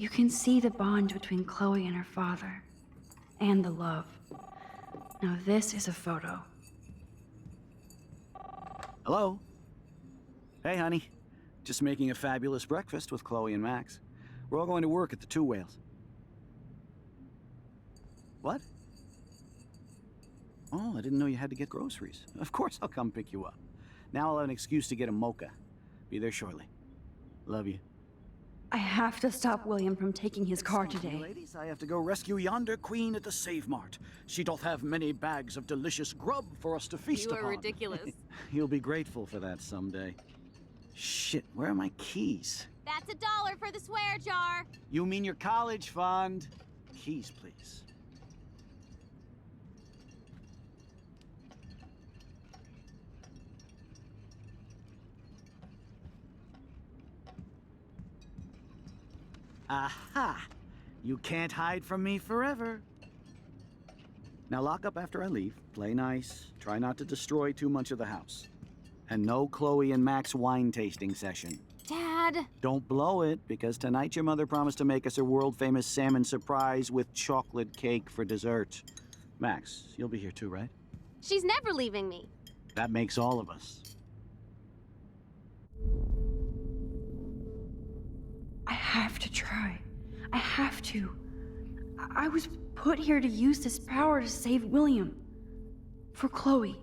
You can see the bond between Chloe and her father, and the love. Now this is a photo. Hello? Hey, honey. Just making a fabulous breakfast with Chloe and Max. We're all going to work at the Two Whales. What? Oh, I didn't know you had to get groceries. Of course I'll come pick you up. Now I'll have an excuse to get a mocha. Be there shortly. Love you. I have to stop William from taking his car Excuse me, today. ladies, I have to go rescue yonder queen at the Save Mart. She doth have many bags of delicious grub for us to feast upon. You are ridiculous. You'll be grateful for that someday. Shit, where are my keys? That's $1 for the swear jar. You mean your college fund? Keys, please. Aha! You can't hide from me forever. Now lock up after I leave. Play nice. Try not to destroy too much of the house. And no Chloe and Max wine tasting session. Dad. Don't blow it, because tonight your mother promised to make us a world-famous salmon surprise with chocolate cake for dessert. Max, you'll be here too, right? She's never leaving me. That makes all of us. I have to try. I have to. I was put here to use this power to save William. For Chloe.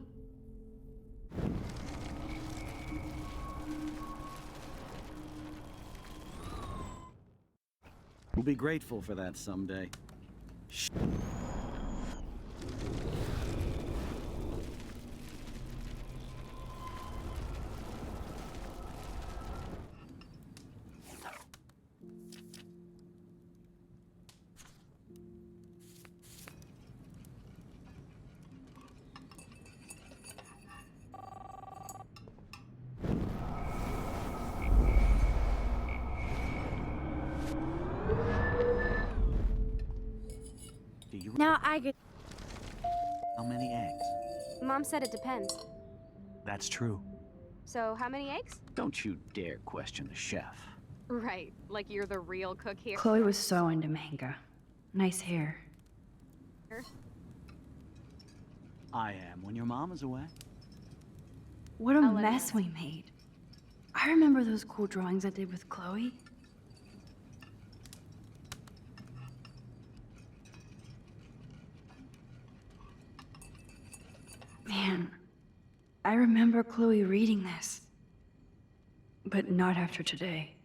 We'll be grateful for that someday. Do you Now I get. how many eggs? Mom said it depends. That's true. So how many eggs? Don't you dare question the chef. Right, like you're the real cook here. Chloe was so into manga. Nice hair. I am when your mom is away. What a I'll let mess we made. I remember those cool drawings I did with Chloe. Man, I remember Chloe reading this. But not after today.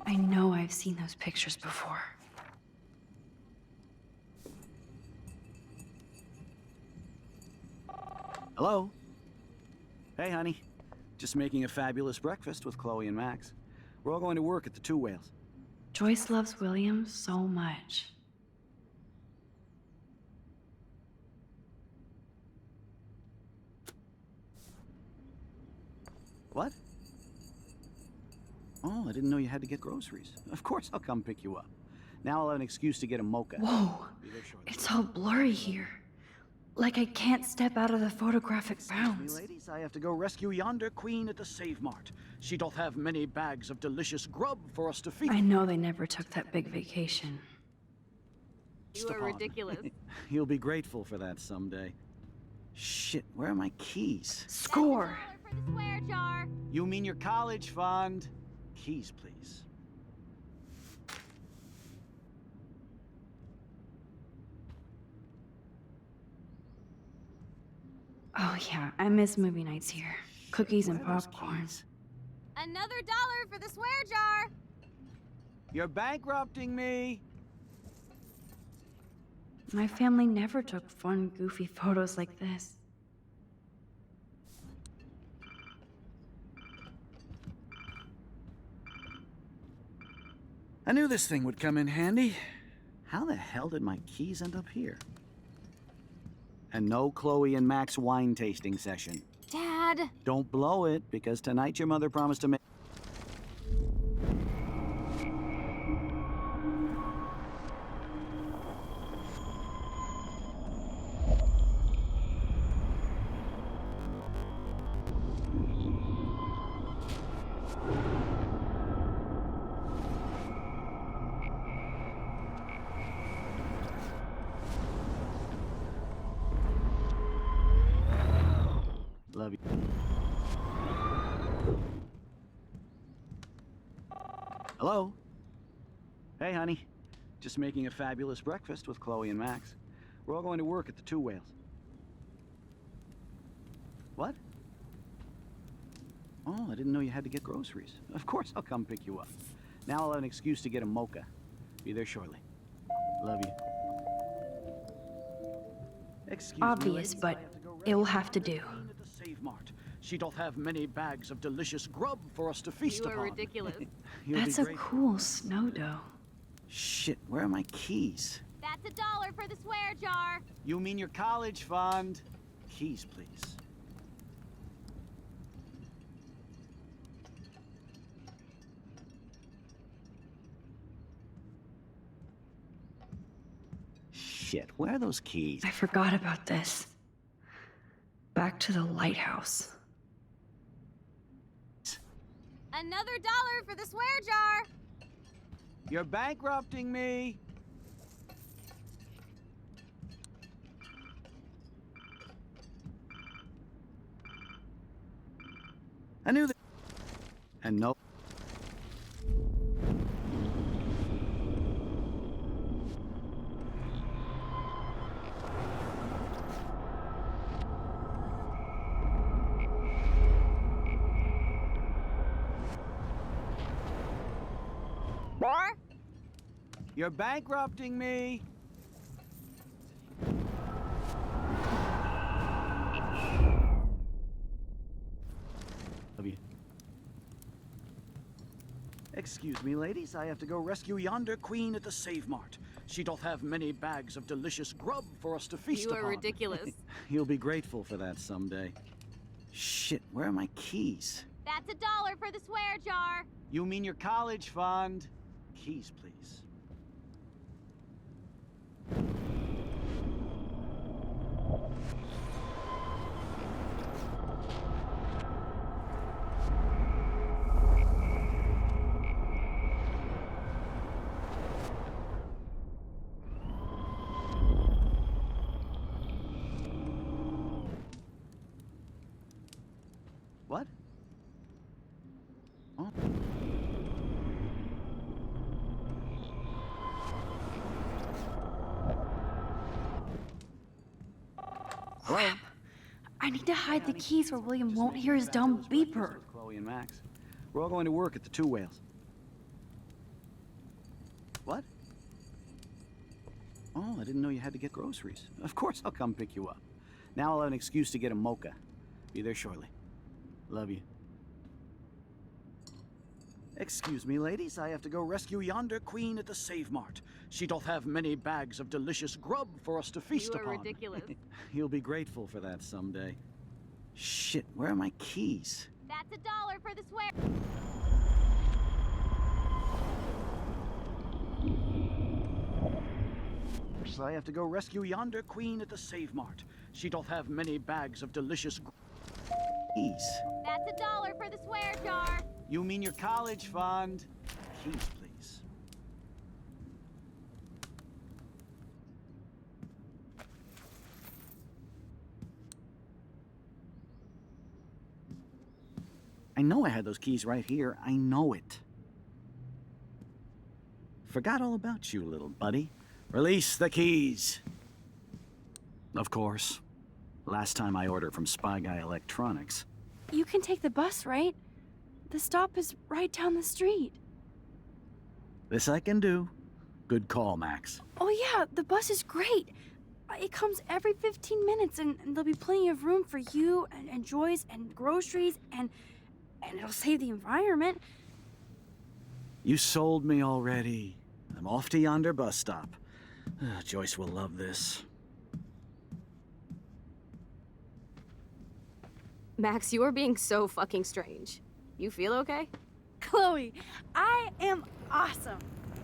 I know I've seen those pictures before. Hello? Hey, honey. Just making a fabulous breakfast with Chloe and Max. We're all going to work at the Two Whales. Joyce loves William so much. What? Oh, I didn't know you had to get groceries. Of course I'll come pick you up. Now I'll have an excuse to get a mocha. Whoa, Be there shortly. it's all blurry here. Like I can't step out of the photographic Excuse me, bounds. ladies, I have to go rescue yonder queen at the Save Mart. She doth have many bags of delicious grub for us to feast I know they never took that big vacation. You are upon. ridiculous. You'll be grateful for that someday. Shit, where are my keys? Score! $1 for the swear jar. You mean your college fund? Keys, please. Oh yeah, I miss movie nights here. Cookies and Where are those popcorn. keys? Another $1 for the swear jar. You're bankrupting me! My family never took fun, goofy photos like this. I knew this thing would come in handy. How the hell did my keys end up here? And no Chloe and Max wine tasting session. Dad. Don't blow it, because tonight your mother promised to make... Love you. Hello? Hey, honey. Just making a fabulous breakfast with Chloe and Max. We're all going to work at the Two Whales. What? Oh, I didn't know you had to get groceries. Of course I'll come pick you up. Now I'll have an excuse to get a mocha. Be there shortly. Love you. Excuse me, Obvious, ladies, but I have to go it will rescue have to Yonder do. Queen at the Save Mart. She doth have many bags of delicious grub for us to feast You upon. are ridiculous. You'll be That's a grateful. cool snow dough. Shit, where are my keys? That's $1 for the swear jar. You mean your college fund? Keys, please. Shit, where are those keys? I forgot about this. Back to the lighthouse. Another $1 for the swear jar. You're bankrupting me. I knew that. And no. More? You're bankrupting me. Love you. Excuse me, ladies. I have to go rescue yonder queen at the Save Mart. She doth have many bags of delicious grub for us to feast You upon. are ridiculous. You'll be grateful for that someday. Shit, where are my keys? That's $1 for the swear jar. You mean your college fund? Keys, please. What? Oh. Hello? I need to hide the keys where William won't hear his dumb beeper. Chloe and Max. We're all going to work at the Two Whales. What? Oh, I didn't know you had to get groceries. Of course I'll come pick you up. Now I'll have an excuse to get a mocha. Be there shortly. Love you. Excuse me, ladies. I have to go rescue yonder queen at the Save Mart. She doth have many bags of delicious grub for us to feast You are upon. ridiculous. You'll be grateful for that someday. Shit, where are my keys? That's $1 for the swear. So I have to go rescue yonder queen at the Save Mart. She doth have many bags of delicious keys. That's $1 for the swear jar. You mean your college fund? Keys, please. I know I had those keys right here. I know it. Forgot all about you, little buddy. Release the keys. Of course. Last time I ordered from Spy Guy Electronics. You can take the bus, right? The stop is right down the street. This I can do. Good call, Max. Oh yeah, the bus is great. It comes every 15 minutes and there'll be plenty of room for you and Joyce and groceries and it'll save the environment. You sold me already. I'm off to yonder bus stop. Joyce will love this. Max, you are being so fucking strange. You feel okay? Chloe, I am awesome.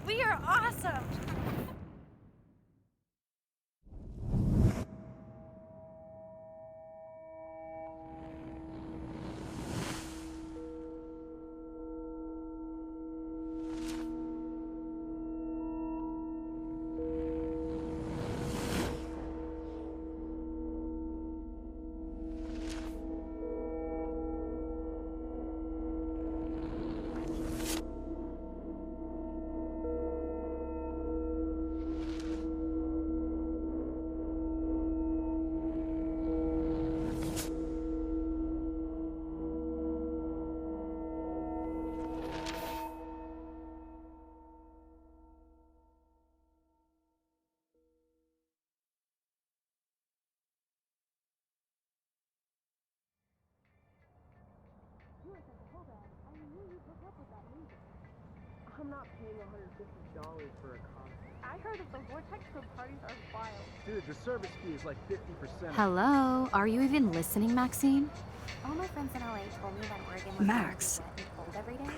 We are awesome. not paying $150 for a concert. I heard that the Vortex Club parties are wild. Dude, the service fee is like 50%. Hello? Are you even listening, Maxine? All my friends in LA told me that Oregon was Max. gonna be wet and cold every day.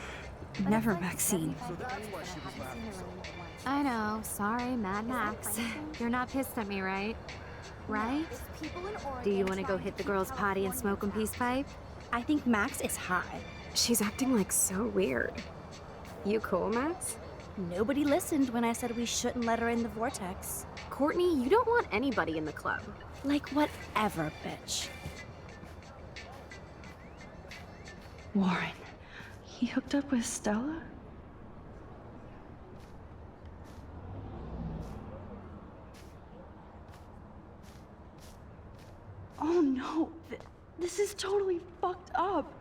But Never it's like Maxine. 75 So that's degrees why and she I was haven't seen laughing the so rain hard. once. I know. Sorry, Mad Is that Max. crazy? You're not pissed at me, right? Right? There's people in Oregon Do you want to go trying hit the keep girls' potty and California smoke 'em down. peace pipe? I think Max is high. She's acting like so weird. You cool, Max? Nobody listened when I said we shouldn't let her in the Vortex. Courtney, you don't want anybody in the club. Like, whatever, bitch. Warren, he hooked up with Stella? Oh no, this is totally fucked up.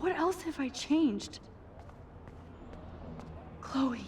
What else have I changed? Chloe.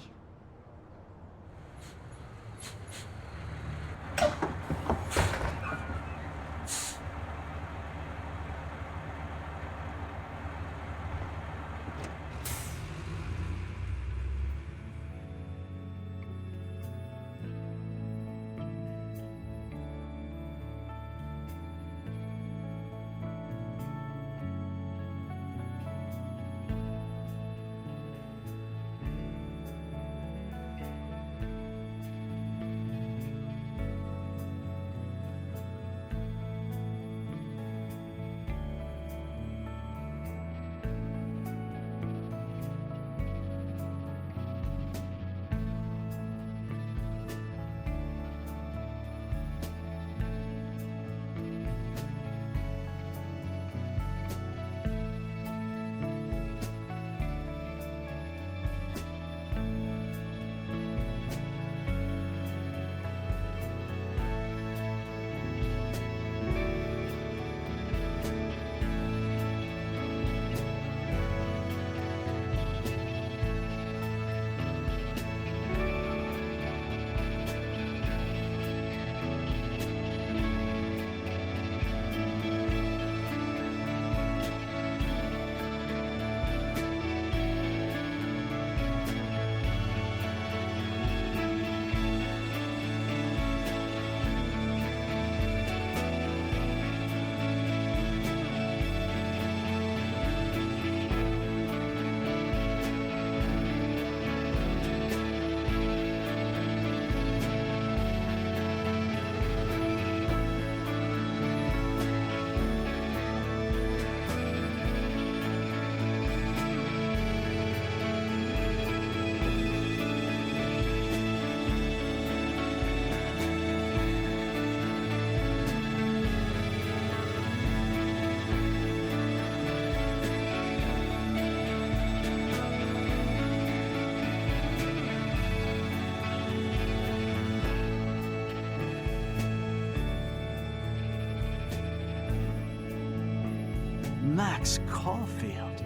Max Caulfield.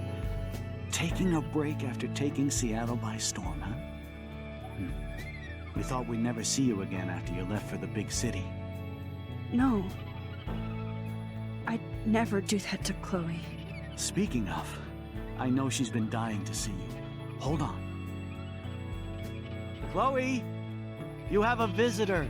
Taking a break after taking Seattle by storm, huh? We thought we'd never see you again after you left for the big city. No. I'd never do that to Chloe. Speaking of, I know she's been dying to see you. Hold on. Chloe! You have a visitor!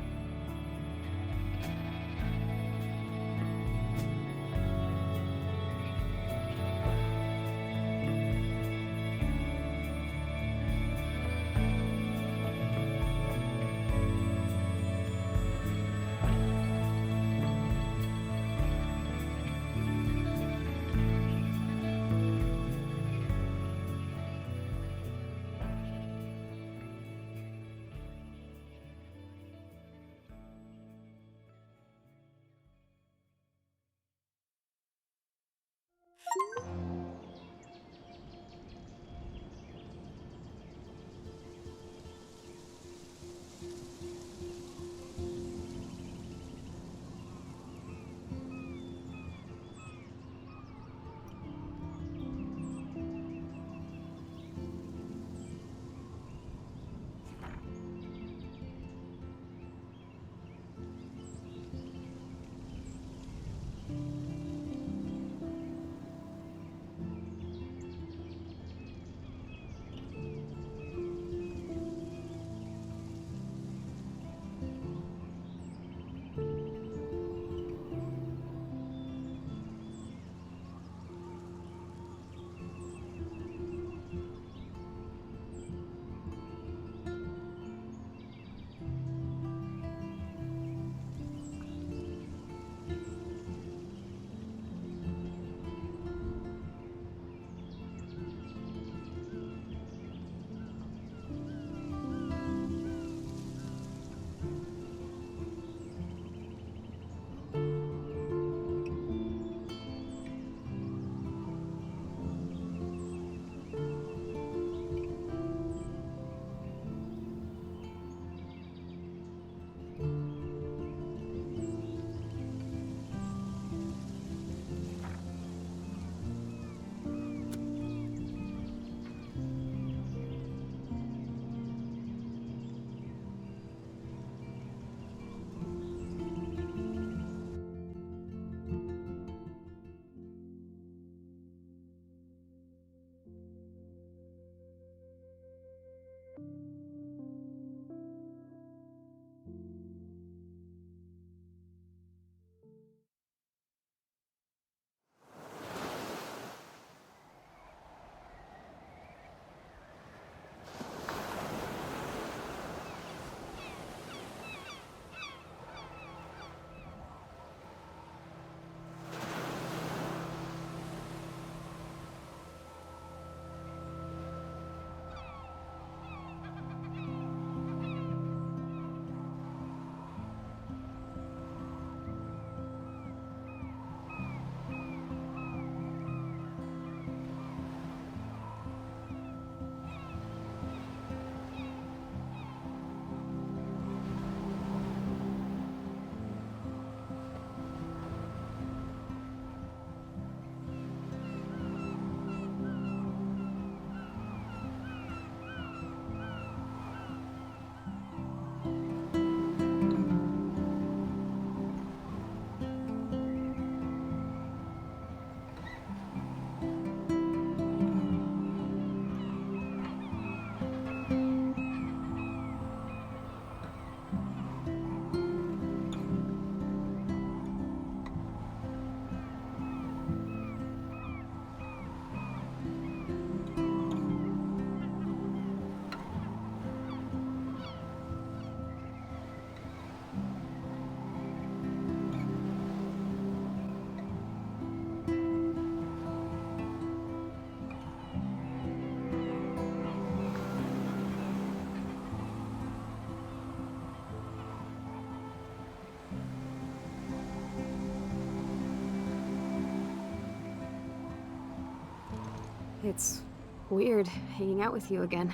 It's weird hanging out with you again.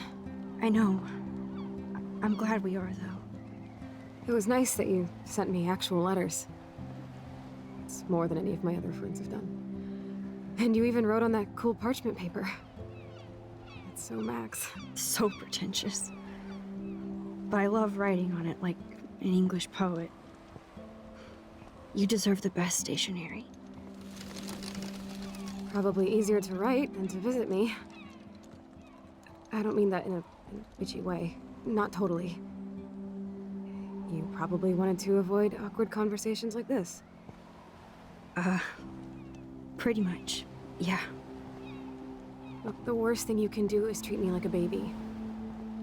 I know. I'm glad we are, though. It was nice that you sent me actual letters. It's more than any of my other friends have done. And you even wrote on that cool parchment paper. It's so Max. So pretentious. But I love writing on it like an English poet. You deserve the best stationery. Probably easier to write than to visit me. I don't mean that in a bitchy way. Not totally. You probably wanted to avoid awkward conversations like this. Pretty much. Yeah. Look, the worst thing you can do is treat me like a baby.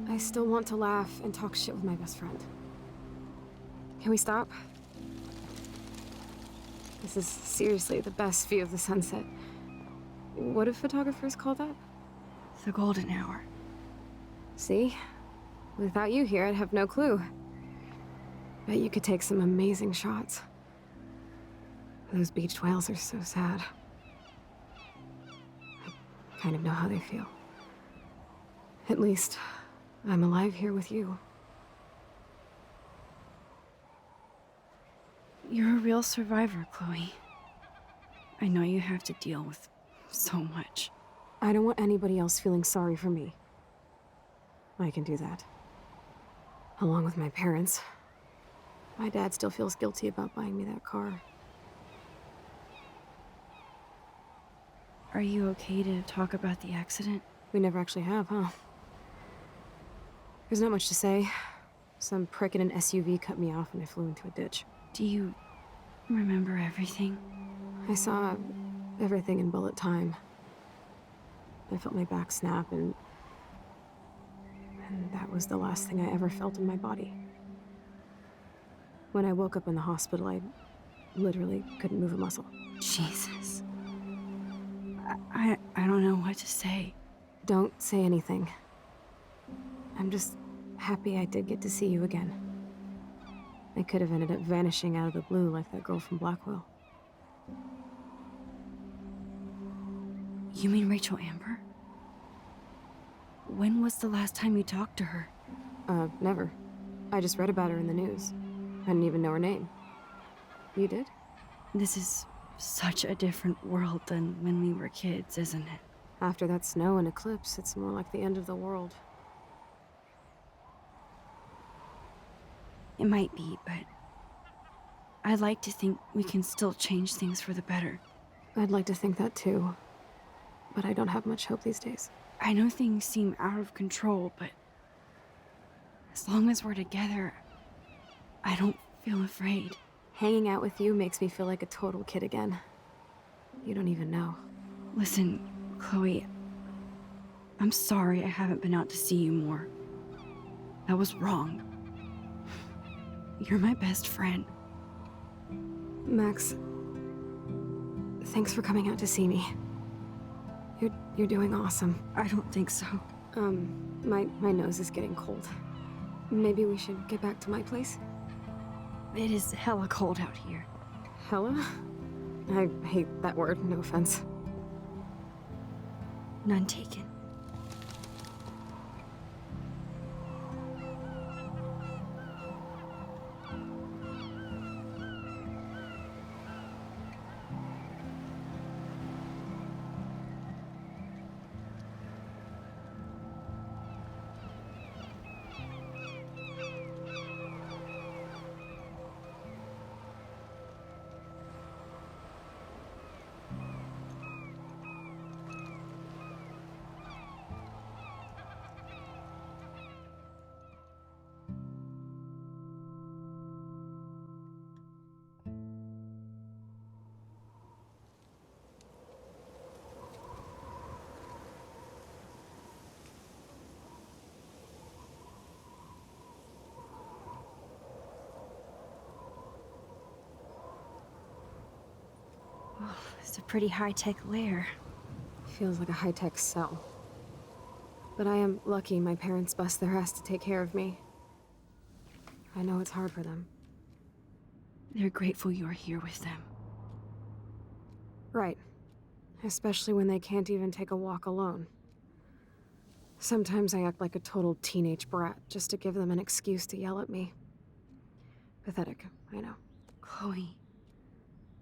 I still want to laugh and talk shit with my best friend. Can we stop? This is seriously the best view of the sunset. What do photographers call that? The golden hour. See? Without you here, I'd have no clue. Bet you could take some amazing shots. Those beached whales are so sad. I kind of know how they feel. At least, I'm alive here with you. You're a real survivor, Chloe. I know you have to deal with so much. I don't want anybody else feeling sorry for me. I can do that. Along with my parents. My dad still feels guilty about buying me that car. Are you okay to talk about the accident? We never actually have, huh? There's not much to say. Some prick in an SUV cut me off and I flew into a ditch. Do you remember everything? I saw everything in bullet time. I felt my back snap and that was the last thing I ever felt in my body. When I woke up in the hospital, I literally couldn't move a muscle. Jesus. I don't know what to say. Don't say anything. I'm just happy I did get to see you again. I could have ended up vanishing out of the blue like that girl from Blackwell. You mean Rachel Amber? When was the last time you talked to her? Never. I just read about her in the news. I didn't even know her name. You did? This is such a different world than when we were kids, isn't it? After that snow and eclipse, it's more like the end of the world. It might be, but I'd like to think we can still change things for the better. I'd like to think that too. But I don't have much hope these days. I know things seem out of control, but as long as we're together, I don't feel afraid. Hanging out with you makes me feel like a total kid again. You don't even know. Listen, Chloe, I'm sorry I haven't been out to see you more. That was wrong. You're my best friend. Max, thanks for coming out to see me. You're doing awesome. I don't think so. My nose is getting cold. Maybe we should get back to my place? It is hella cold out here. Hella? I hate that word, no offense. None taken. It's a pretty high-tech lair. Feels like a high-tech cell. But I am lucky my parents bust their ass to take care of me. I know it's hard for them. They're grateful you're here with them. Right. especially when they can't even take a walk alone. Sometimes I act like a total teenage brat just to give them an excuse to yell at me. Pathetic, I know. Chloe,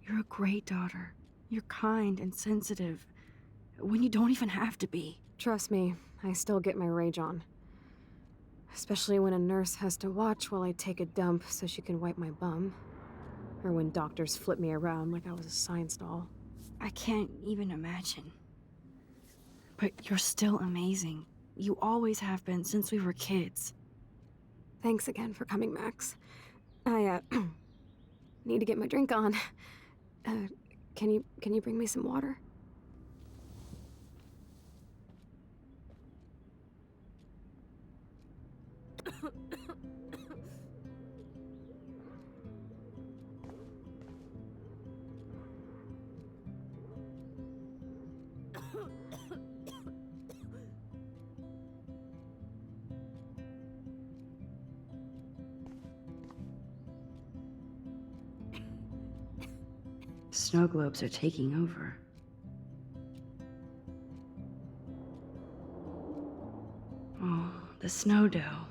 you're a great daughter. You're kind and sensitive when you don't even have to be. Trust me, I still get my rage on. Especially when a nurse has to watch while I take a dump so she can wipe my bum. Or when doctors flip me around like I was a science doll. I can't even imagine. But you're still amazing. You always have been since we were kids. Thanks again for coming, Max. I, need to get my drink on. Can you bring me some water? Snow globes are taking over. Oh, the snow dough.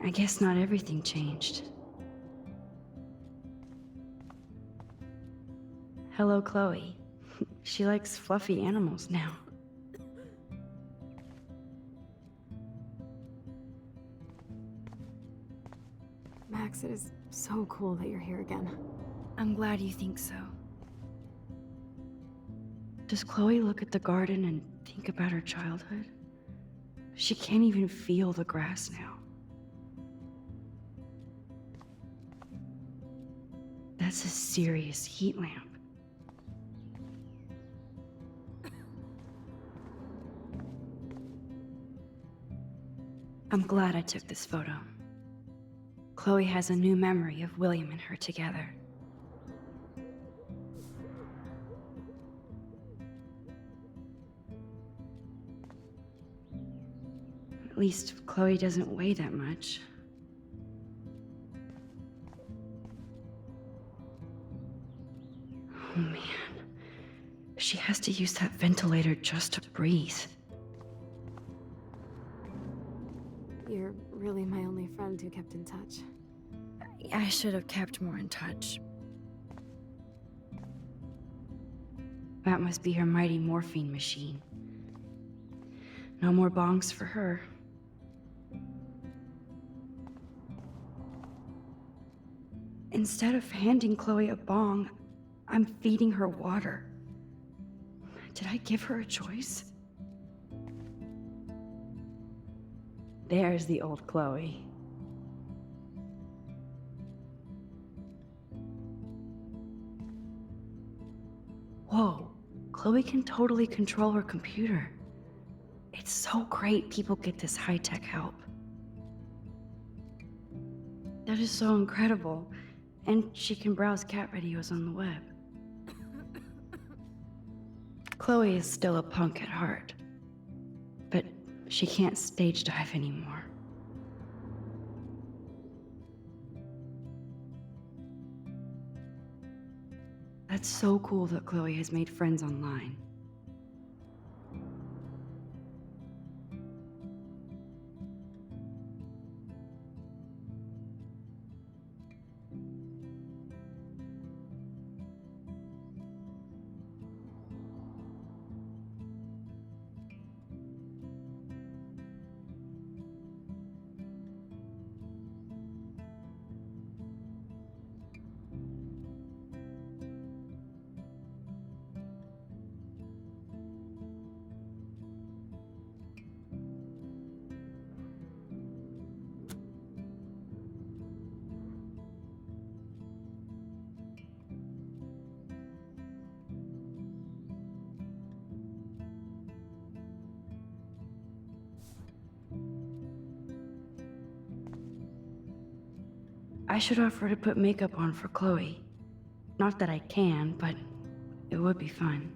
I guess not everything changed. Hello, Chloe. She likes fluffy animals now. Max, it is so cool that you're here again. I'm glad you think so. Does Chloe look at the garden and think about her childhood? She can't even feel the grass now. That's a serious heat lamp. I'm glad I took this photo. Chloe has a new memory of William and her together. At least Chloe doesn't weigh that much. Oh man, she has to use that ventilator just to breathe. You're really my only friend who kept in touch. I should have kept more in touch. That must be her mighty morphine machine. No more bongs for her. Instead of handing Chloe a bong, I'm feeding her water. Did I give her a choice? There's the old Chloe. Whoa, Chloe can totally control her computer. It's so great people get this high-tech help. That is so incredible. And she can browse cat videos on the web. Chloe is still a punk at heart. But she can't stage dive anymore. That's so cool that Chloe has made friends online. I should offer to put makeup on for Chloe. Not that I can, but it would be fun.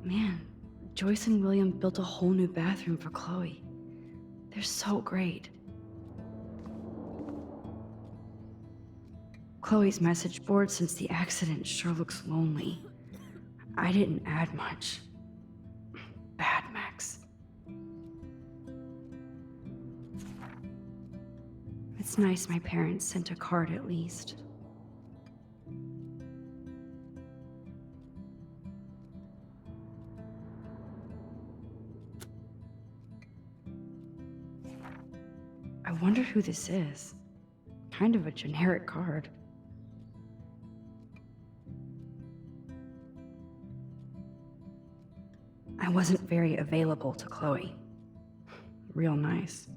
Man, Joyce and William built a whole new bathroom for Chloe. They're so great. Chloe's message board since the accident sure looks lonely. I didn't add much. Bad, Max. It's nice my parents sent a card at least. I wonder who this is. Kind of a generic card. I wasn't very available to Chloe. Real nice.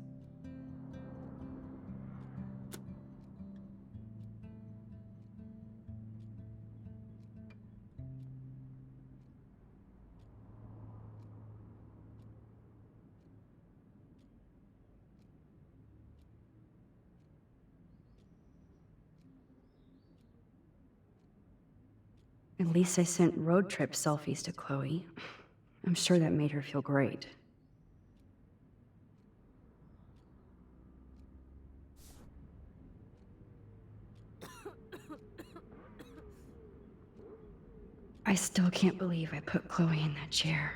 At least I sent road trip selfies to Chloe. I'm sure that made her feel great. I still can't believe I put Chloe in that chair.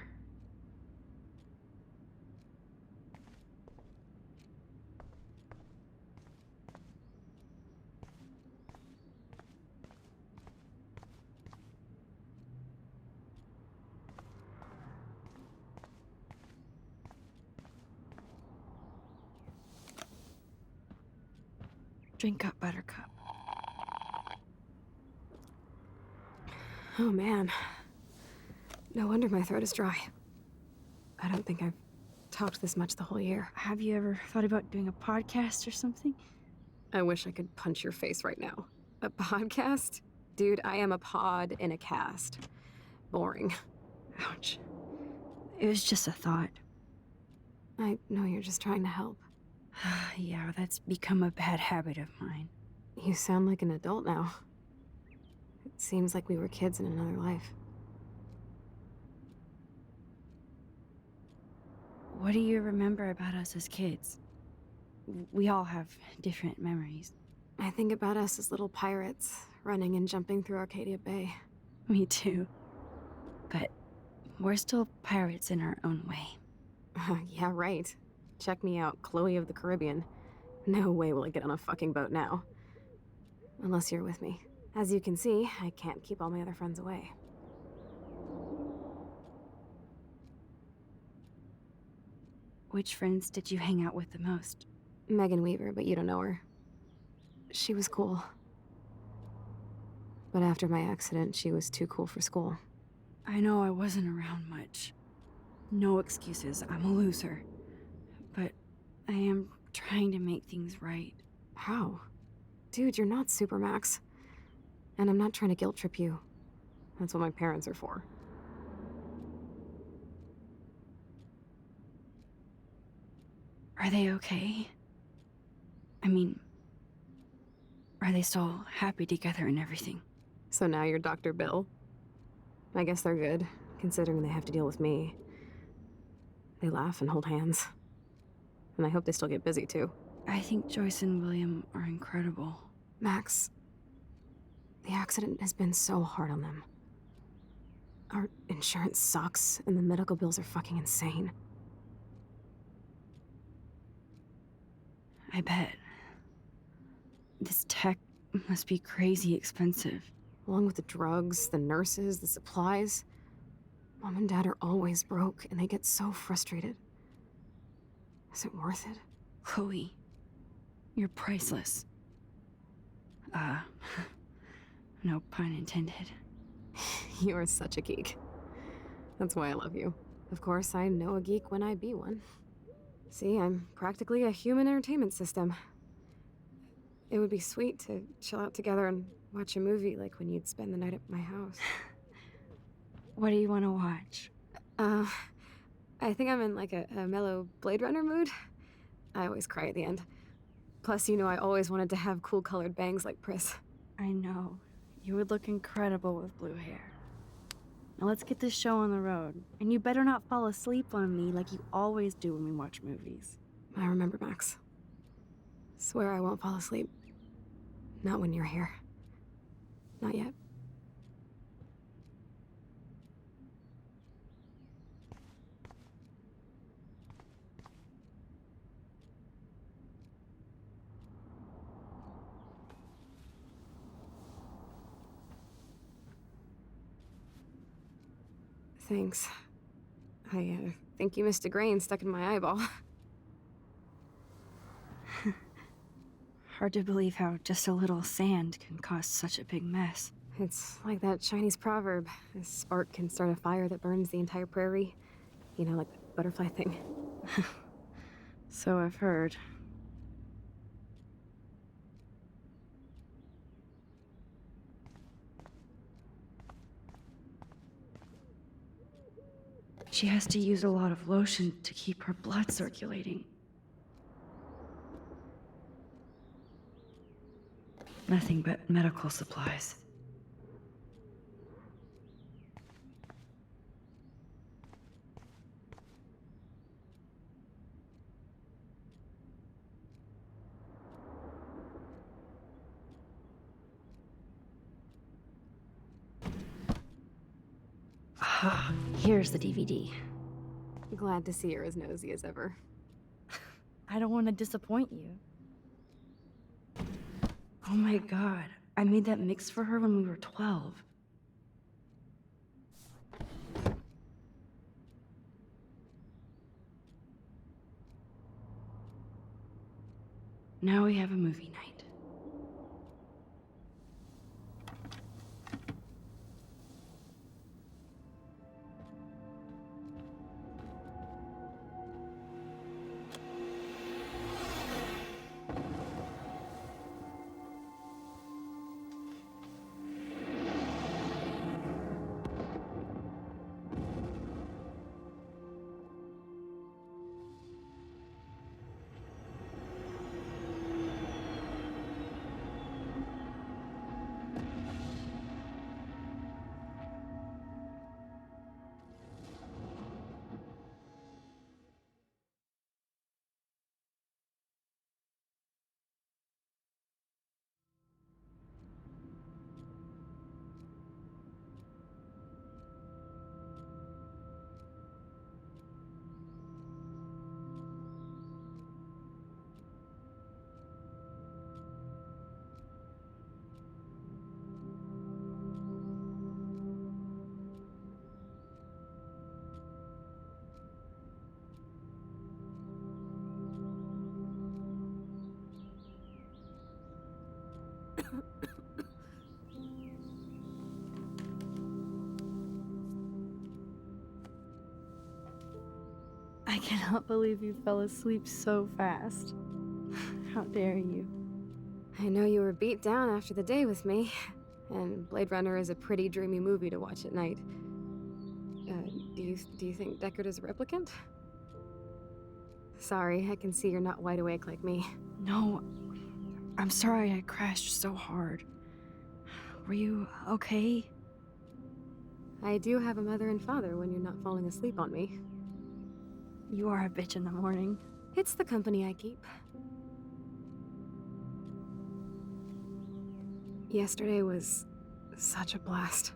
Drink up, Buttercup. Oh man. No wonder my throat is dry. I don't think I've talked this much the whole year. Have you ever thought about doing a podcast or something? I wish I could punch your face right now. A podcast? Dude, I am a pod in a cast. Boring. Ouch. It was just a thought. I know you're just trying to help. Yeah, that's become a bad habit of mine. You sound like an adult now. It seems like we were kids in another life. What do you remember about us as kids? We all have different memories. I think about us as little pirates, running and jumping through Arcadia Bay. Me too. But we're still pirates in our own way. Yeah, right. Check me out, Chloe of the Caribbean. No way will I get on a fucking boat now. Unless you're with me. As you can see, I can't keep all my other friends away. Which friends did you hang out with the most? Megan Weaver, but you don't know her. She was cool. But after my accident, she was too cool for school. I know I wasn't around much. No excuses, I'm a loser. But I am trying to make things right. How? Dude, you're not Supermax. And I'm not trying to guilt trip you. That's what my parents are for. Are they okay? I mean, are they still happy together and everything? So now you're Dr. Bill? I guess they're good, considering they have to deal with me. They laugh and hold hands. And I hope they still get busy, too. I think Joyce and William are incredible. Max, the accident has been so hard on them. Our insurance sucks, and the medical bills are fucking insane. I bet. This tech must be crazy expensive. Along with the drugs, the nurses, the supplies. Mom and Dad are always broke, and they get so frustrated. Is it worth it? Chloe, you're priceless. No pun intended. You are such a geek. That's why I love you. Of course, I know a geek when I be one. See, I'm practically a human entertainment system. It would be sweet to chill out together and watch a movie like when you'd spend the night at my house. What do you want to watch? I think I'm in like a mellow Blade Runner mood. I always cry at the end. Plus, you know I always wanted to have cool colored bangs like Pris. I know. You would look incredible with blue hair. Now let's get this show on the road. And you better not fall asleep on me like you always do when we watch movies. I remember, Max. Swear I won't fall asleep. Not when you're here. Not yet. Thanks. I think you missed a grain stuck in my eyeball. Hard to believe how just a little sand can cause such a big mess. It's like that Chinese proverb. A spark can start a fire that burns the entire prairie. You know, like the butterfly thing. So I've heard. She has to use a lot of lotion to keep her blood circulating. Nothing but medical supplies. Ah, here's the DVD. Glad to see you're as nosy as ever. I don't want to disappoint you. Oh my god, I made that mix for her when we were 12. Now we have a movie night. I cannot believe you fell asleep so fast. How dare you? I know you were beat down after the day with me, and Blade Runner is a pretty dreamy movie to watch at night. Do you think Deckard is a replicant? Sorry, I can see you're not wide awake like me. No, I'm sorry I crashed so hard. Were you okay? I do have a mother and father when you're not falling asleep on me. You are a bitch in the morning. It's the company I keep. Yesterday was such a blast.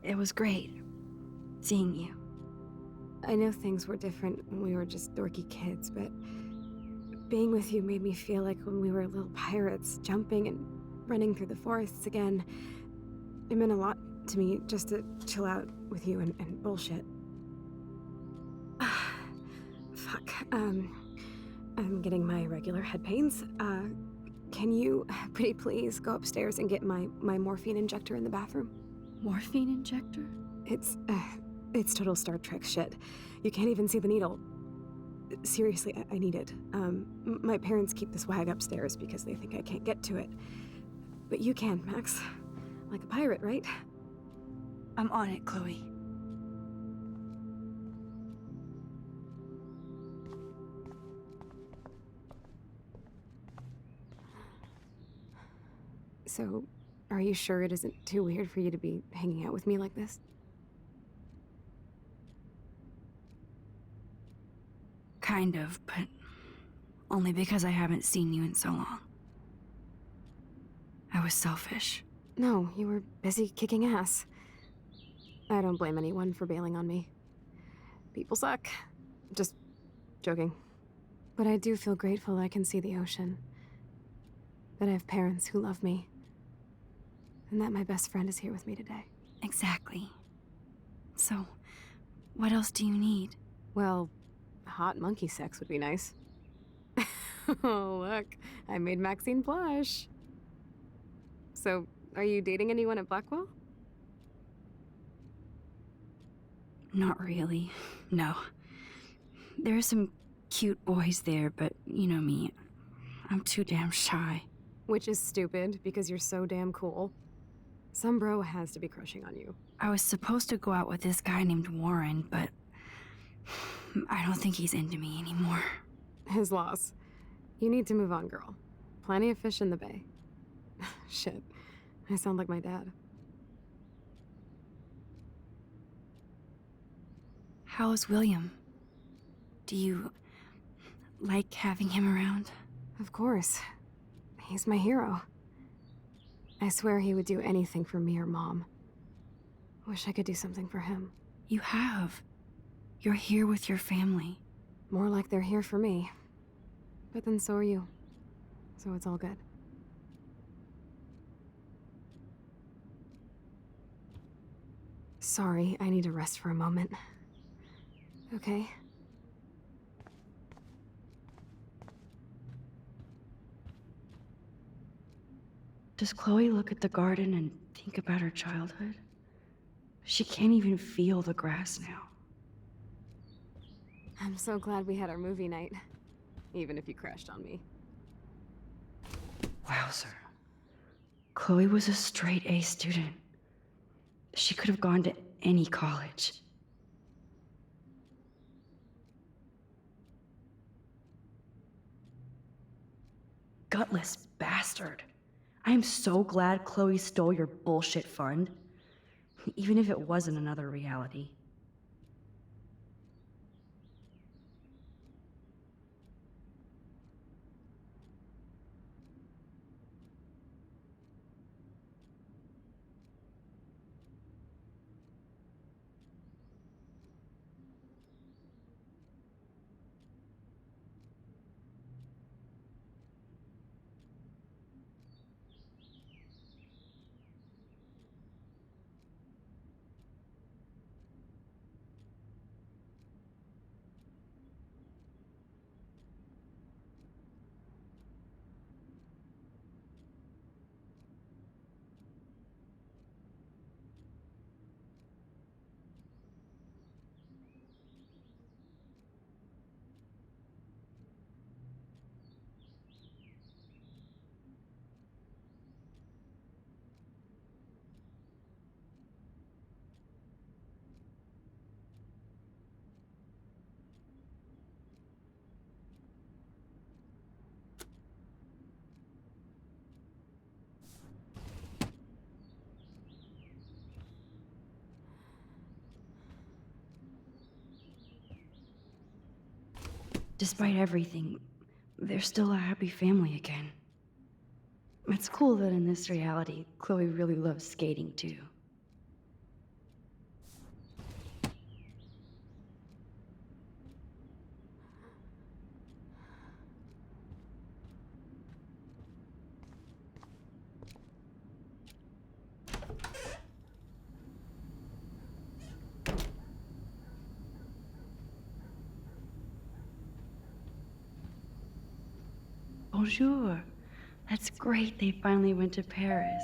It was great seeing you. I know things were different when we were just dorky kids, but being with you made me feel like when we were little pirates, jumping and running through the forests again. It meant a lot to me just to chill out with you and bullshit. Fuck. I'm getting my regular head pains. Can you, pretty please, go upstairs and get my morphine injector in the bathroom? Morphine injector? It's total Star Trek shit. You can't even see the needle. Seriously, I need it. My parents keep the swag upstairs because they think I can't get to it. But you can, Max. Like a pirate, right? I'm on it, Chloe. So, are you sure it isn't too weird for you to be hanging out with me like this? Kind of, but only because I haven't seen you in so long. I was selfish. No, you were busy kicking ass. I don't blame anyone for bailing on me. People suck. Just joking. But I do feel grateful I can see the ocean. That I have parents who love me. And that my best friend is here with me today. Exactly. So, what else do you need? Well, hot monkey sex would be nice. Oh, look. I made Maxine blush. So, are you dating anyone at Blackwell? Not really. No. There are some cute boys there, but you know me. I'm too damn shy. Which is stupid, because you're so damn cool. Some bro has to be crushing on you. I was supposed to go out with this guy named Warren, but I don't think he's into me anymore. His loss. You need to move on, girl. Plenty of fish in the bay. Shit. I sound like my dad. How is William? Do you like having him around? Of course. He's my hero. I swear he would do anything for me or Mom. Wish I could do something for him. You have. You're here with your family. More like they're here for me. But then so are you. So it's all good. Sorry, I need to rest for a moment. Okay? Does Chloe look at the garden and think about her childhood? She can't even feel the grass now. I'm so glad we had our movie night. Even if you crashed on me. Wowzer. Chloe was a straight A student. She could have gone to any college. Gutless bastard. I am so glad Chloe stole your bullshit fund. Even if it wasn't another reality. Despite everything, they're still a happy family again. It's cool that in this reality, Chloe really loves skating too. Bonjour. That's great they finally went to Paris.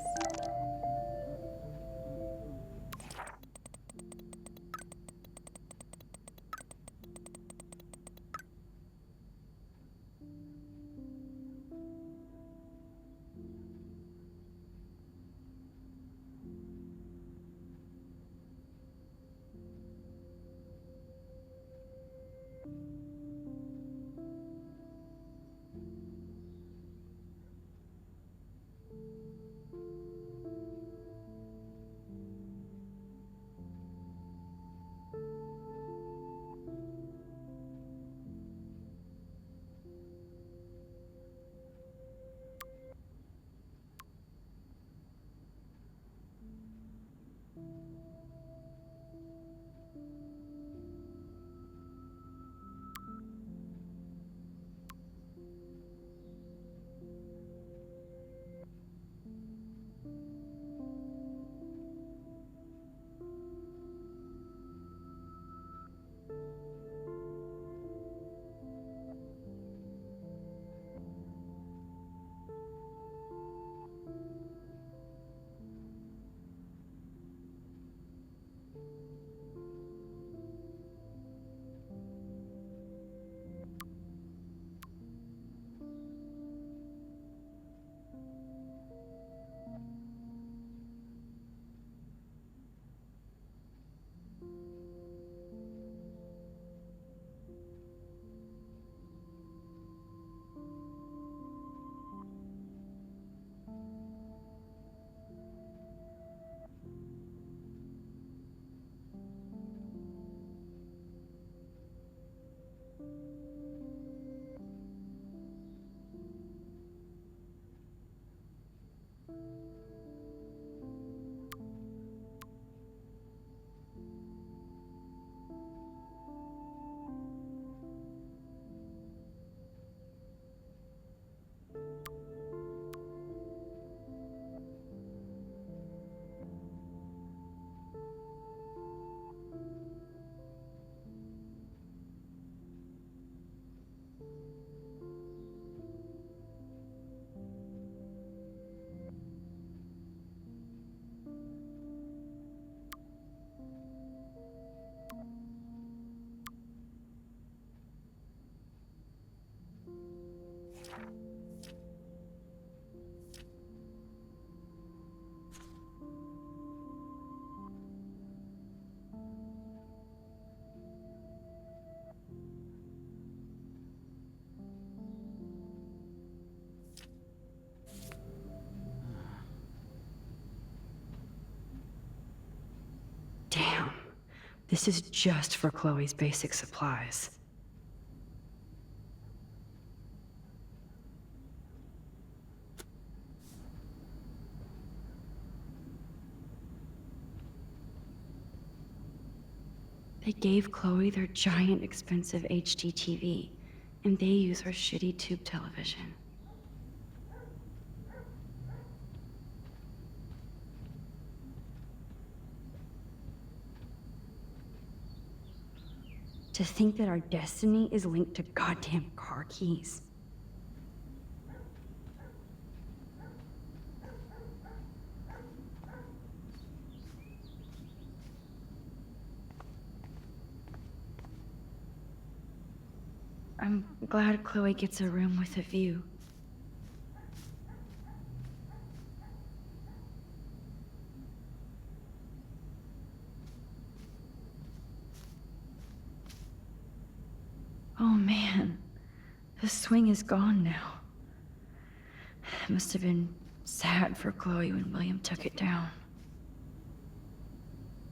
Damn. This is just for Chloe's basic supplies. They gave Chloe their giant expensive HD TV, and they use her shitty tube television. To think that our destiny is linked to goddamn car keys. I'm glad Chloe gets a room with a view. Oh man, the swing is gone now. It must have been sad for Chloe when William took it down.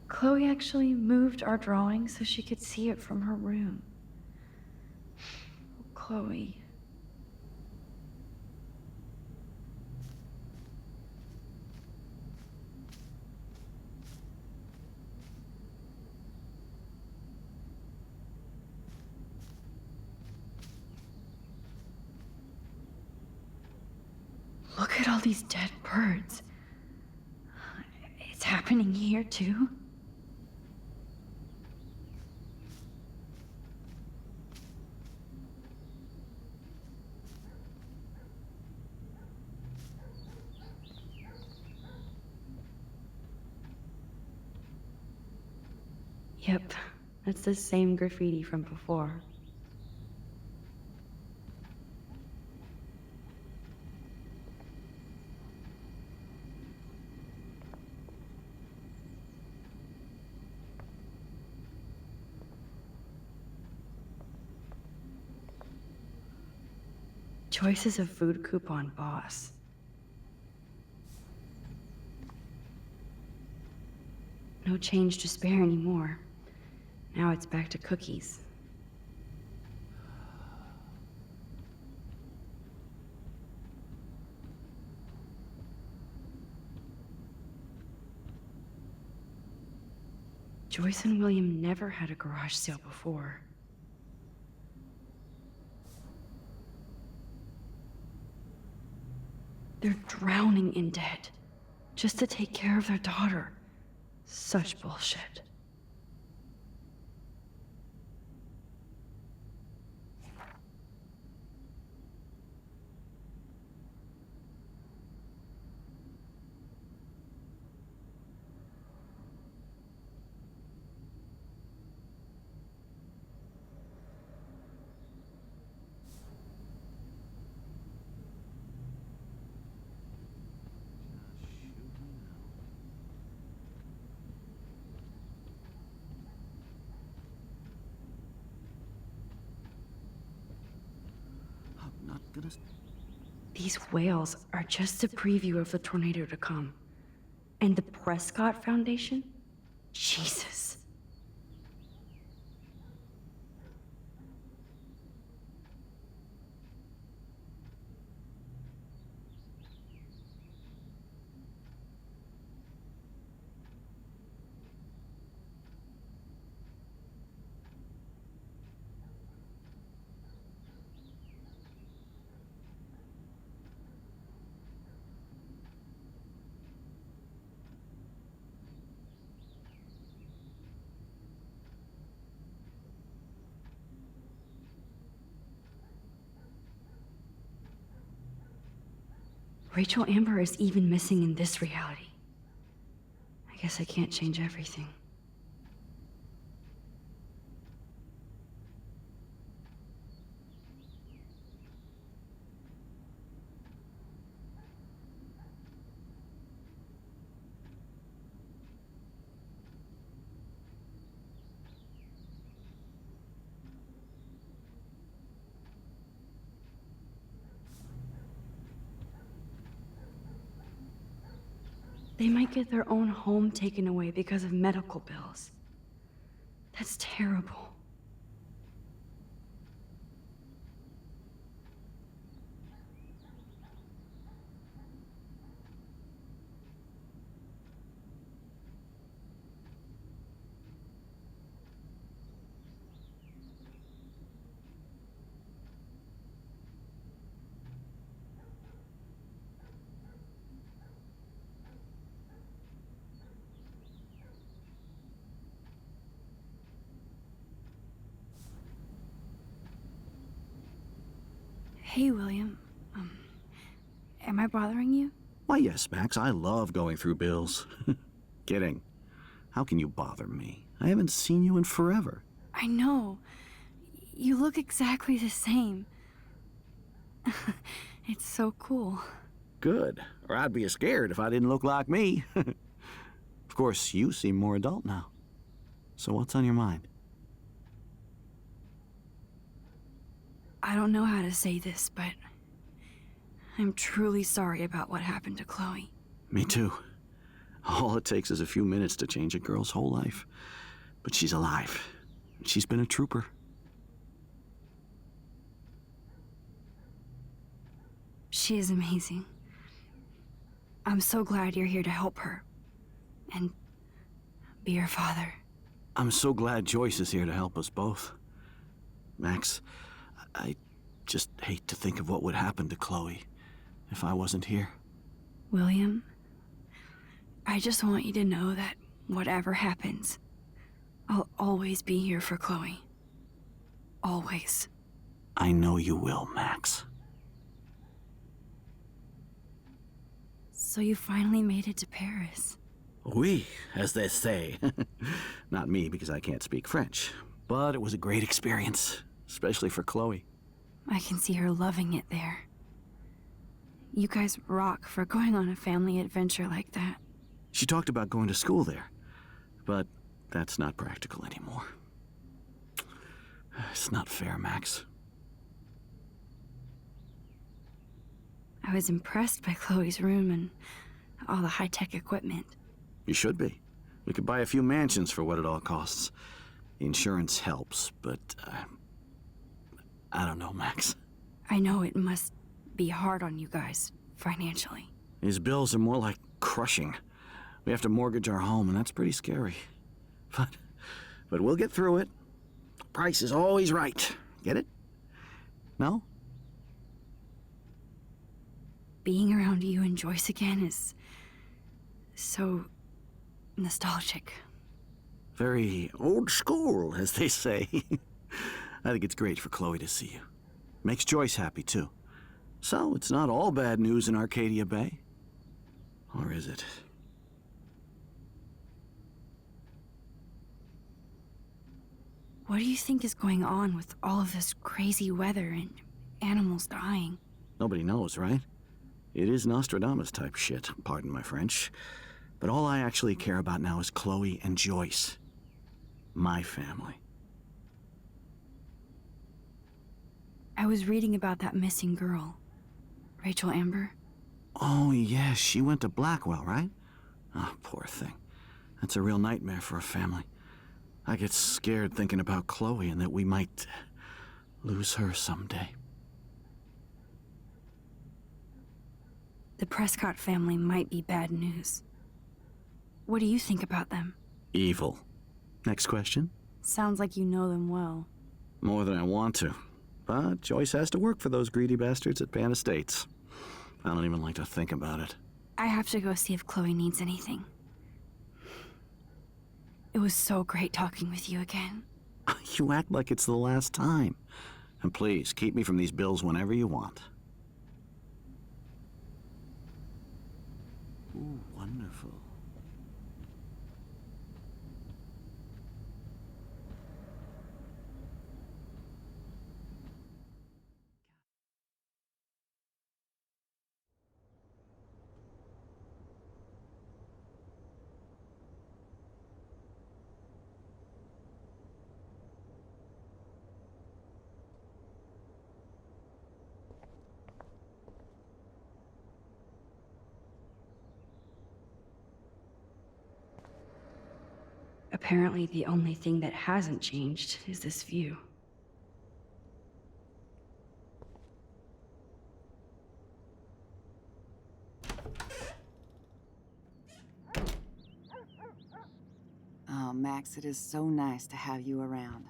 Chloe actually moved our drawing so she could see it from her room. Chloe. Look at all these dead birds. It's happening here too. Yep, that's the same graffiti from before. Joyce is a food coupon boss. No change to spare anymore. Now it's back to cookies. Joyce and William never had a garage sale before. They're drowning in debt just to take care of their daughter. Such bullshit. These whales are just a preview of the tornado to come. And the Prescott Foundation? Jesus. Rachel Amber is even missing in this reality. I guess I can't change everything. They might get their own home taken away because of medical bills. That's terrible. Hey, William. Am I bothering you? Why, yes, Max. I love going through bills. Kidding. How can you bother me? I haven't seen you in forever. I know. You look exactly the same. It's so cool. Good. Or I'd be scared if I didn't look like me. Of course, you seem more adult now. So what's on your mind? I don't know how to say this, but I'm truly sorry about what happened to Chloe. Me too. All it takes is a few minutes to change a girl's whole life. But she's alive. She's been a trooper. She is amazing. I'm so glad you're here to help her. And be her father. I'm so glad Joyce is here to help us both. Max, I just hate to think of what would happen to Chloe if I wasn't here. William, I just want you to know that whatever happens, I'll always be here for Chloe. Always. I know you will, Max. So you finally made it to Paris. Oui, as they say. Not me, because I can't speak French. But it was a great experience, especially for Chloe. I can see her loving it there. You guys rock for going on a family adventure like that. She talked about going to school there, but that's not practical anymore. It's not fair, Max. I was impressed by Chloe's room and all the high-tech equipment. You should be. We could buy a few mansions for what it all costs. The insurance helps, but I don't know, Max. I know it must be hard on you guys, financially. These bills are more like crushing. We have to mortgage our home, and that's pretty scary. But we'll get through it. Price is always right. Get it? No? Being around you and Joyce again is so nostalgic. Very old school, as they say. I think it's great for Chloe to see you. Makes Joyce happy, too. So, it's not all bad news in Arcadia Bay. Or is it? What do you think is going on with all of this crazy weather and animals dying? Nobody knows, right? It is Nostradamus-type shit, pardon my French. But all I actually care about now is Chloe and Joyce. My family. I was reading about that missing girl, Rachel Amber. Oh, yeah, she went to Blackwell, right? Oh, poor thing. That's a real nightmare for a family. I get scared thinking about Chloe and that we might lose her someday. The Prescott family might be bad news. What do you think about them? Evil. Next question? Sounds like you know them well. More than I want to. But Joyce has to work for those greedy bastards at Pan Estates. I don't even like to think about it. I have to go see if Chloe needs anything. It was so great talking with you again. You act like it's the last time. And please, keep me from these bills whenever you want. Ooh, wonderful. Apparently, the only thing that hasn't changed is this view. Oh, Max, it is so nice to have you around.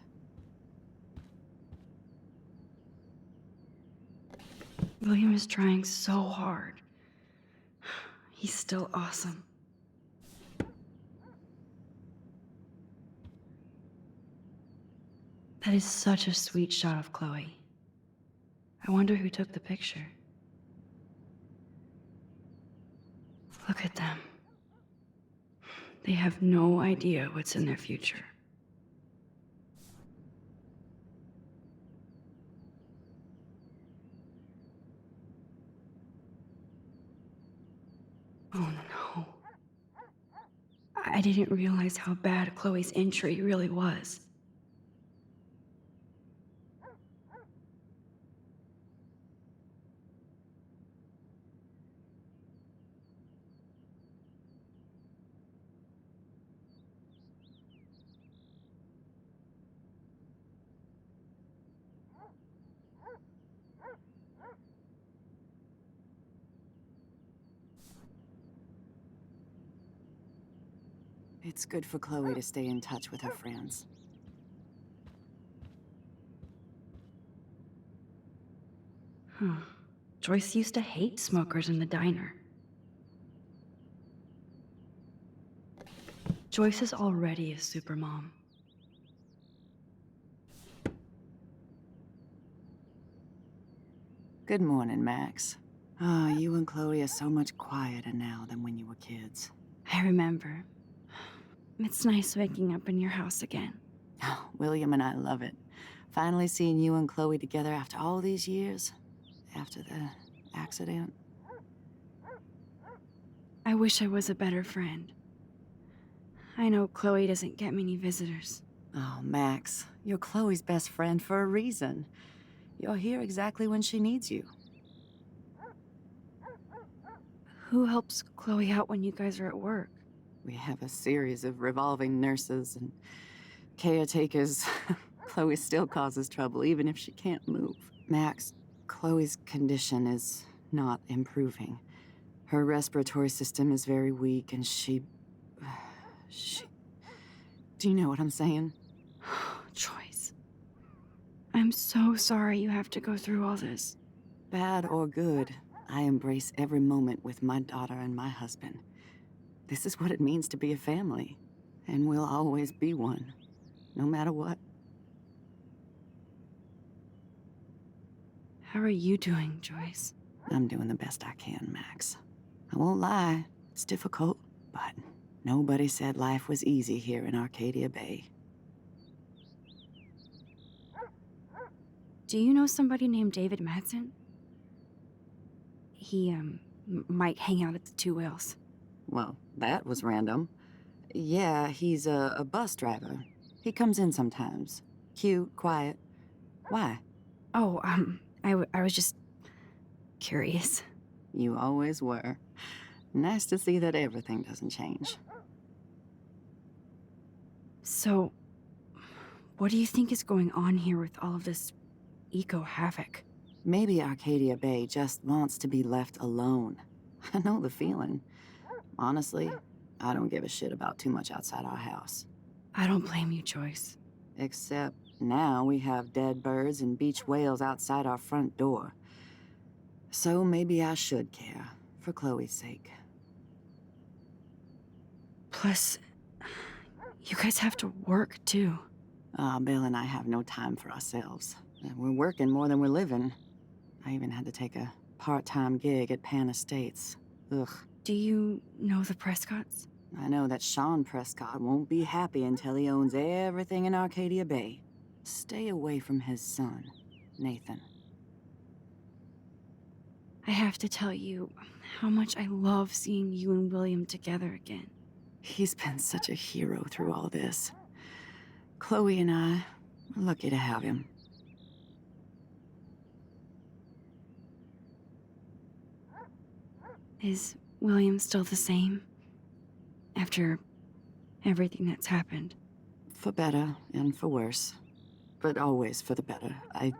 William is trying so hard. He's still awesome. That is such a sweet shot of Chloe. I wonder who took the picture. Look at them. They have no idea what's in their future. Oh no. I didn't realize how bad Chloe's injury really was. It's good for Chloe to stay in touch with her friends. Huh. Joyce used to hate smokers in the diner. Joyce is already a supermom. Good morning, Max. Ah, you and Chloe are so much quieter now than when you were kids. I remember. It's nice waking up in your house again. Oh, William and I love it. Finally seeing you and Chloe together after all these years. After the accident. I wish I was a better friend. I know Chloe doesn't get many visitors. Oh, Max, you're Chloe's best friend for a reason. You're here exactly when she needs you. Who helps Chloe out when you guys are at work? We have a series of revolving nurses and caretakers. Chloe still causes trouble, even if she can't move. Max, Chloe's condition is not improving. Her respiratory system is very weak, and she... Do you know what I'm saying? Joyce. I'm so sorry you have to go through all this. Bad or good, I embrace every moment with my daughter and my husband. This is what it means to be a family, and we'll always be one, no matter what. How are you doing, Joyce? I'm doing the best I can, Max. I won't lie, it's difficult, but nobody said life was easy here in Arcadia Bay. Do you know somebody named David Madsen? He, might hang out at the Two Whales. Well, that was random. Yeah, he's a bus driver. He comes in sometimes. Cute, quiet. Why? Oh, I was just curious. You always were. Nice to see that everything doesn't change. So, what do you think is going on here with all of this eco-havoc? Maybe Arcadia Bay just wants to be left alone. I know the feeling. Honestly, I don't give a shit about too much outside our house. I don't blame you, Joyce. Except now we have dead birds and beach whales outside our front door. So maybe I should care, for Chloe's sake. Plus, you guys have to work, too. Bill and I have no time for ourselves. We're working more than we're living. I even had to take a part-time gig at Pan Estates. Ugh. Do you know the Prescotts? I know that Sean Prescott won't be happy until he owns everything in Arcadia Bay. Stay away from his son, Nathan. I have to tell you how much I love seeing you and William together again. He's been such a hero through all this. Chloe and I are lucky to have him. Is William still the same? After everything that's happened? For better and for worse. But always for the better. I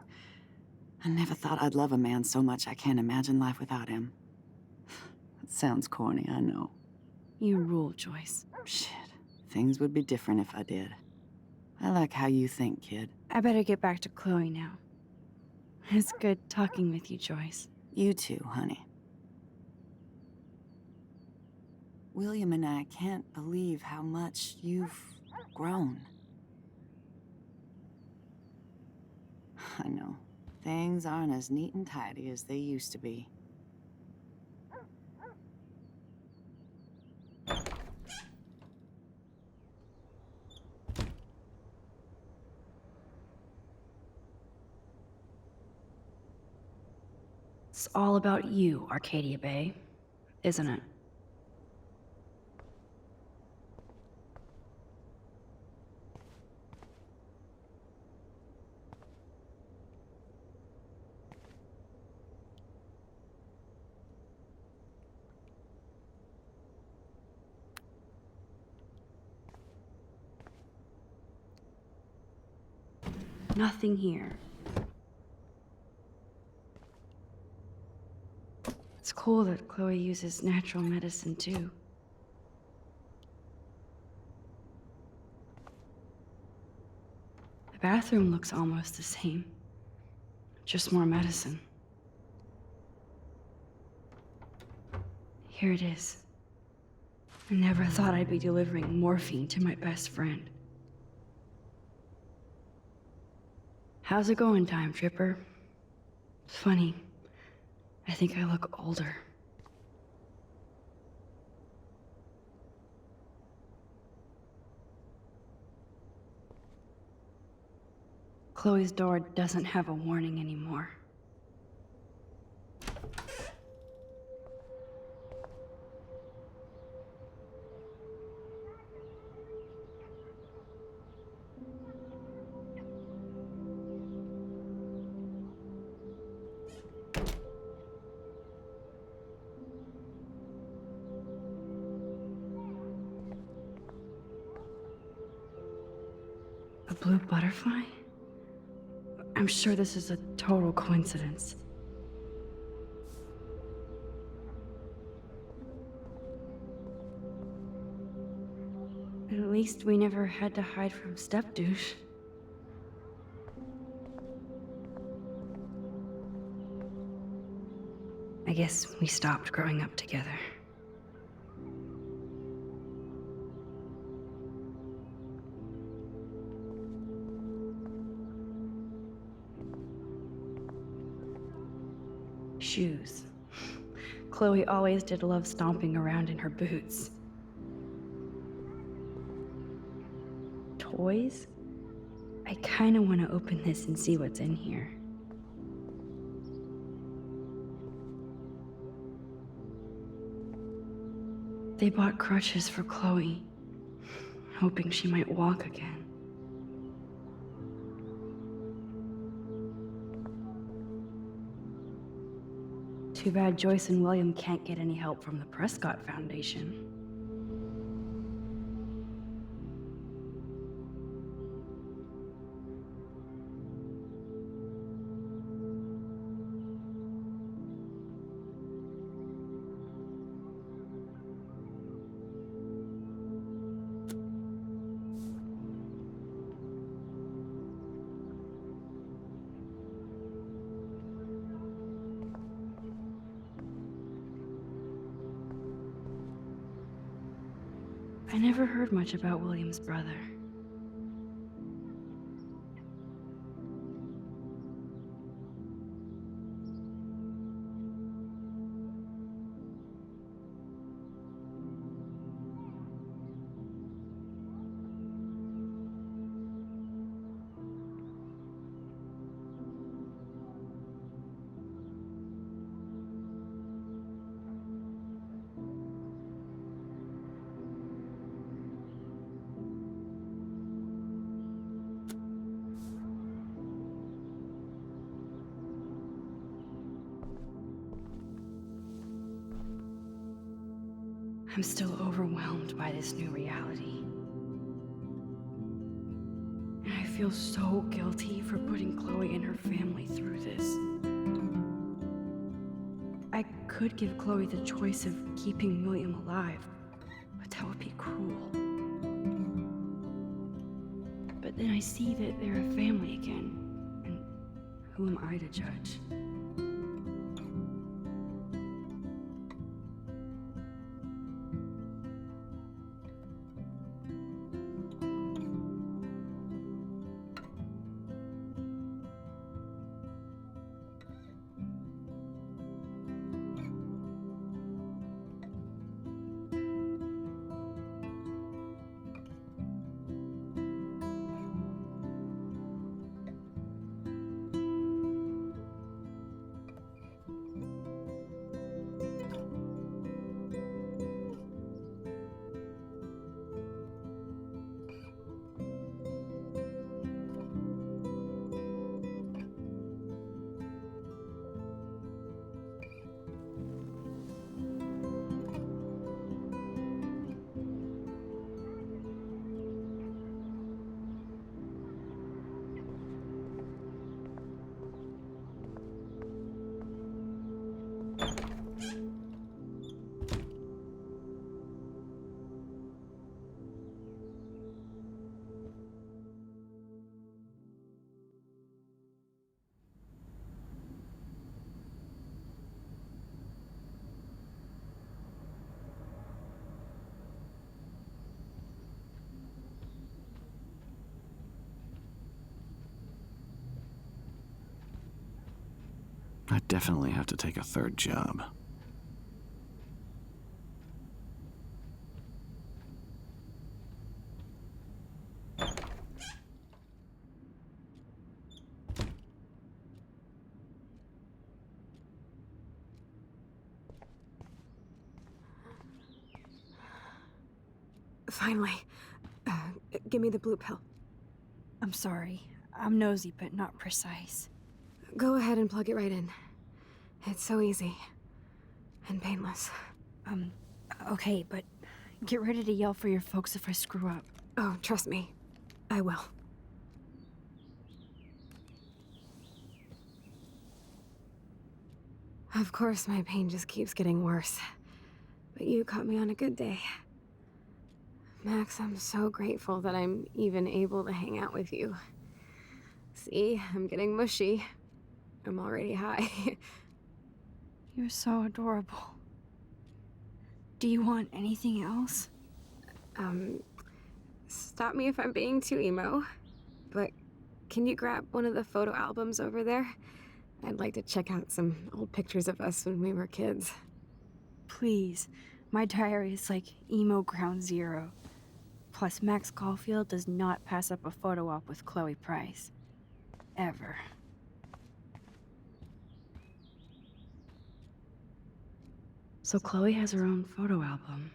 never thought I'd love a man so much I can't imagine life without him. It sounds corny, I know. You rule, Joyce. Shit. Things would be different if I did. I like how you think, kid. I better get back to Chloe now. It's good talking with you, Joyce. You too, honey. William and I can't believe how much you've grown. I know. Things aren't as neat and tidy as they used to be. It's all about you, Arcadia Bay, isn't it? Nothing here. It's cool that Chloe uses natural medicine too. The bathroom looks almost the same. Just more medicine. Here it is. I never thought I'd be delivering morphine to my best friend. How's it going, Time Tripper? It's funny. I think I look older. Chloe's door doesn't have a warning anymore. A blue butterfly? I'm sure this is a total coincidence. At least we never had to hide from Step-Douche. I guess we stopped growing up together. Shoes. Chloe always did love stomping around in her boots. Toys? I kinda wanna open this and see what's in here. They bought crutches for Chloe, hoping she might walk again. Too bad Joyce and William can't get any help from the Prescott Foundation. I never heard much about William's brother. I'm still overwhelmed by this new reality. And I feel so guilty for putting Chloe and her family through this. I could give Chloe the choice of keeping William alive, but that would be cruel. But then I see that they're a family again, and who am I to judge? I definitely have to take a third job. Finally. Give me the blue pill. I'm sorry. I'm nosy, but not precise. Go ahead and plug it right in. It's so easy. And painless. Okay, but get ready to yell for your folks if I screw up. Oh, trust me. I will. Of course, my pain just keeps getting worse. But you caught me on a good day. Max, I'm so grateful that I'm even able to hang out with you. See, I'm getting mushy. I'm already high. You're so adorable. Do you want anything else? Stop me if I'm being too emo, but can you grab one of the photo albums over there? I'd like to check out some old pictures of us when we were kids. Please. My diary is like emo ground zero. Plus, Max Caulfield does not pass up a photo op with Chloe Price. Ever. So Chloe has her own photo album.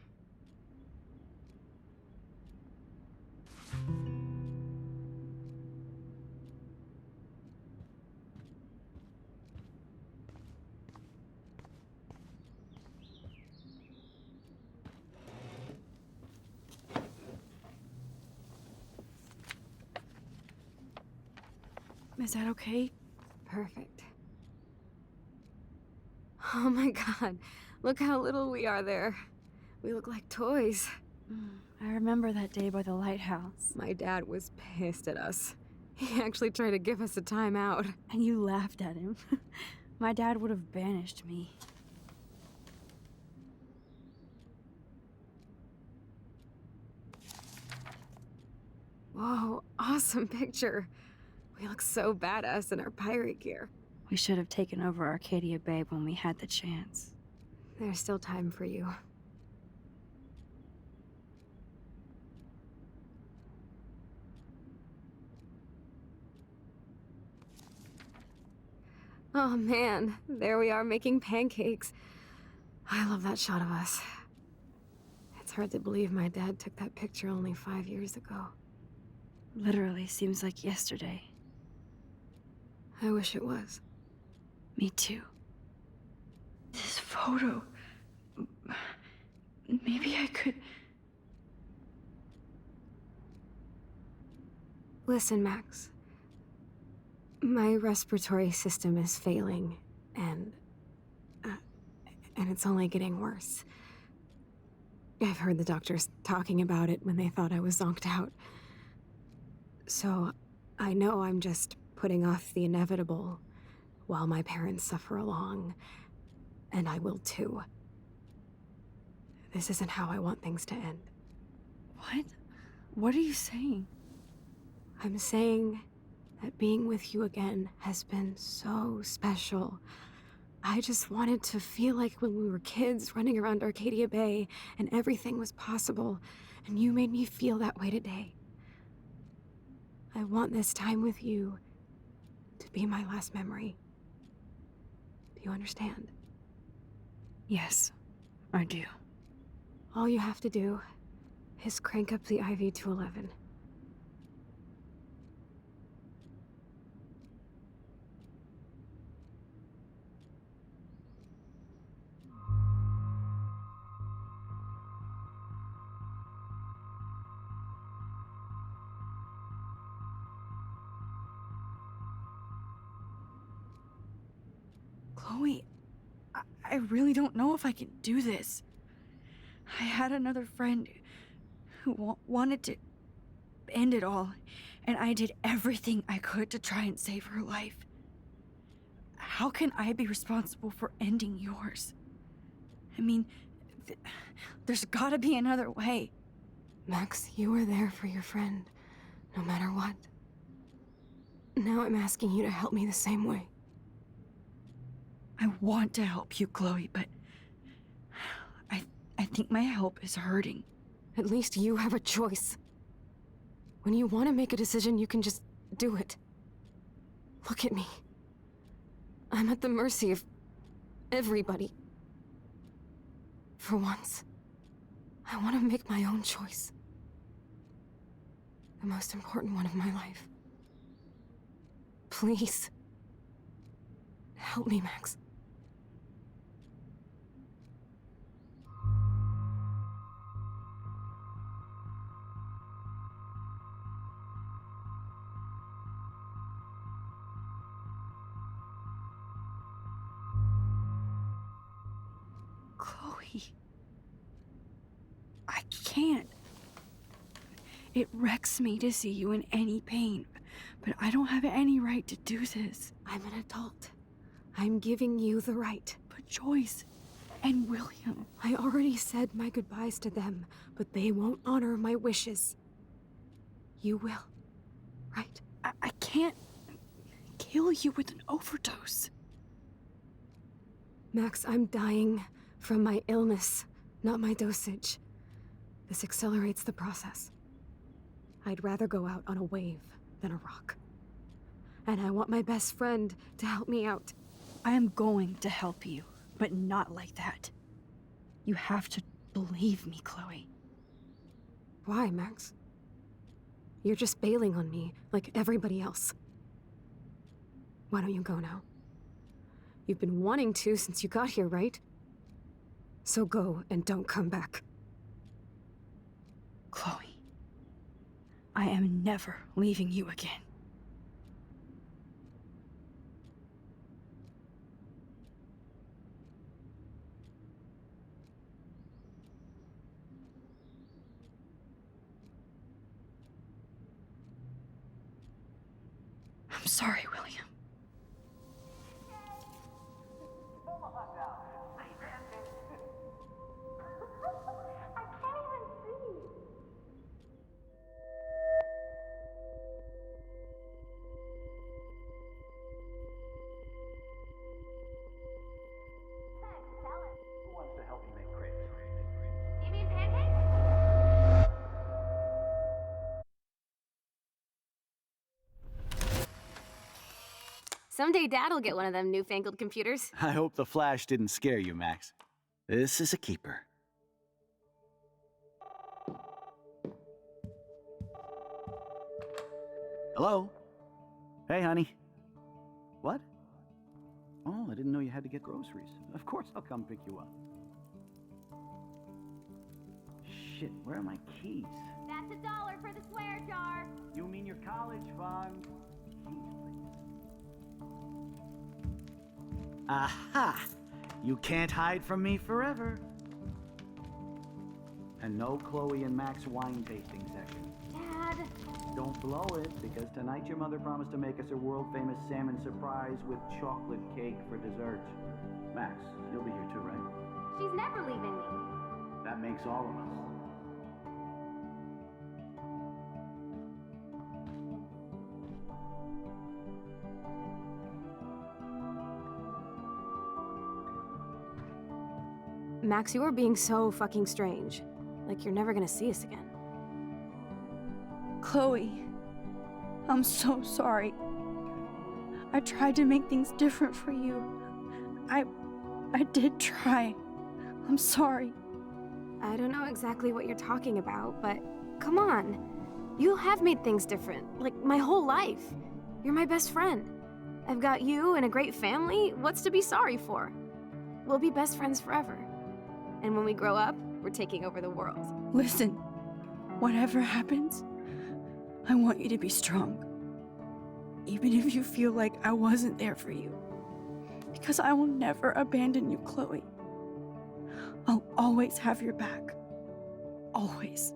Is that okay? Perfect. Oh my god, look how little we are there. We look like toys. I remember that day by the lighthouse. My dad was pissed at us. He actually tried to give us a timeout. And you laughed at him. My dad would have banished me. Whoa, awesome picture. We look so badass in our pirate gear. We should have taken over Arcadia Bay when we had the chance. There's still time for you. Oh man, there we are making pancakes. I love that shot of us. It's hard to believe my dad took that picture only 5 years ago. Literally seems like yesterday. I wish it was. Me too. This photo... maybe I could... Listen, Max. My respiratory system is failing, and it's only getting worse. I've heard the doctors talking about it when they thought I was zonked out. So, I know I'm just putting off the inevitable while my parents suffer along, and I will too. This isn't how I want things to end. What? What are you saying? I'm saying that being with you again has been so special. I just wanted to feel like when we were kids running around Arcadia Bay and everything was possible, and you made me feel that way today. I want this time with you to be my last memory. Do you understand? Yes, I do. All you have to do is crank up the IV to 11. Chloe, I really don't know if I can do this. I had another friend who wanted to end it all, and I did everything I could to try and save her life. How can I be responsible for ending yours? I mean, there's gotta be another way. Max, you were there for your friend, no matter what. Now I'm asking you to help me the same way. I want to help you, Chloe, but I think my help is hurting. At least you have a choice. When you want to make a decision, you can just do it. Look at me. I'm at the mercy of everybody. For once, I want to make my own choice. The most important one of my life. Please. Help me, Max. Chloe. I can't. It wrecks me to see you in any pain, but I don't have any right to do this. I'm an adult. I'm giving you the right. But Joyce and William... I already said my goodbyes to them, but they won't honor my wishes. You will, right? I can't kill you with an overdose. Max, I'm dying from my illness, not my dosage. This accelerates the process. I'd rather go out on a wave than a rock. And I want my best friend to help me out. I am going to help you, but not like that. You have to believe me, Chloe. Why, Max? You're just bailing on me like everybody else. Why don't you go now? You've been wanting to since you got here, right? So go and don't come back. Chloe, I am never leaving you again. I'm sorry, William. Who wants to help me make crepes? You mean pancakes? Someday Dad'll get one of them newfangled computers. I hope the flash didn't scare you, Max. This is a keeper. Hello? Hey, honey. What? Oh, I didn't know you had to get groceries. Of course I'll come pick you up. shit, where are my keys? That's $1 for the swear jar. You mean your college fund? Keys, please. Aha! You can't hide from me forever. And no Chloe and Max wine tasting session. Dad. Don't blow it, because tonight your mother promised to make us a world-famous salmon surprise with chocolate cake for dessert. Max, you'll be here too, right? She's never leaving me. That makes all of us. Max, you are being so fucking strange. Like you're never gonna see us again. Chloe, I'm so sorry. I tried to make things different for you. I did try. I'm sorry. I don't know exactly what you're talking about, but come on. You have made things different, like my whole life. You're my best friend. I've got you and a great family. What's to be sorry for? We'll be best friends forever. And when we grow up, we're taking over the world. Listen, whatever happens, I want you to be strong. Even if you feel like I wasn't there for you. Because I will never abandon you, Chloe. I'll always have your back. Always.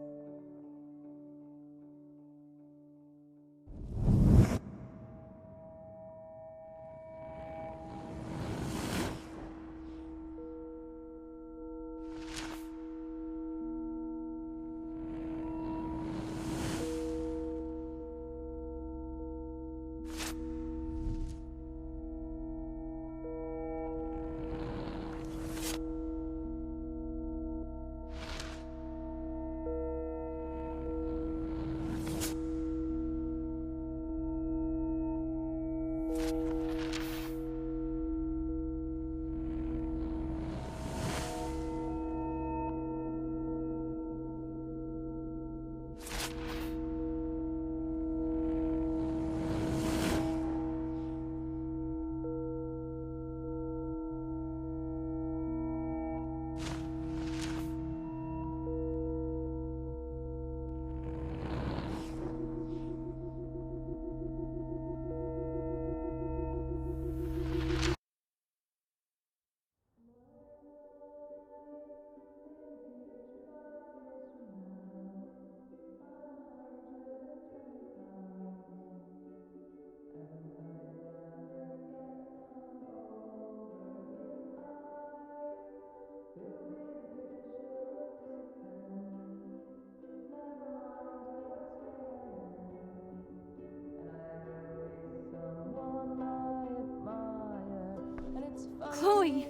Chloe,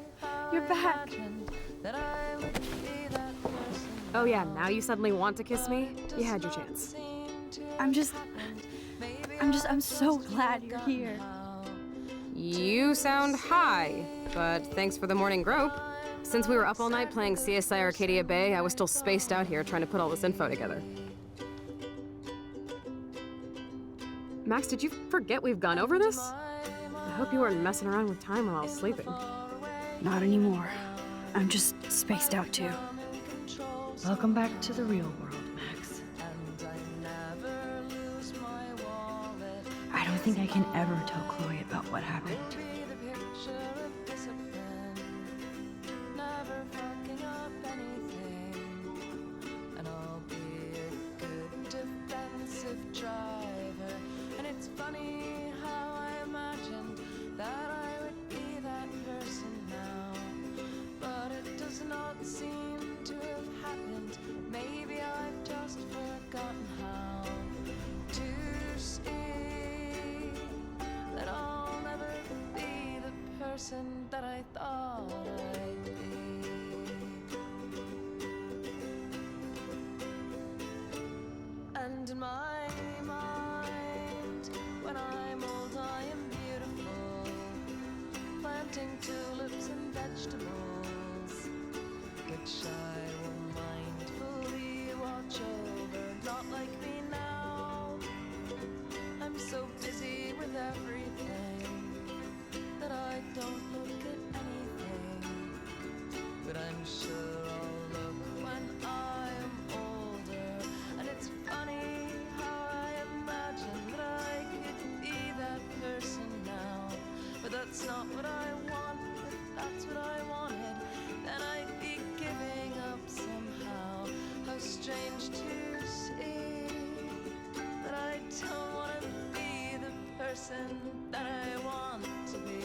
you're back. Oh yeah, now you suddenly want to kiss me? You had your chance. I'm so glad you're here. You sound high, but thanks for the morning grope. Since we were up all night playing CSI Arcadia Bay, I was still spaced out here trying to put all this info together. Max, did you forget we've gone over this? I hope you weren't messing around with time while I was sleeping. Not anymore. I'm just spaced out too. Welcome back to the real world, Max. I don't think I can ever tell Chloe about what happened. That I thought I'd be. And in my mind, when I'm old, I am beautiful, planting tulips and vegetables, which I will mindfully watch over. Not like me now, I'm so busy with everything that I don't look at anything, but I'm sure I'll look when I'm old. that's not what I want. If that's what I wanted, then I'd be giving up somehow. How strange to see that I don't want to be the person that I want to be.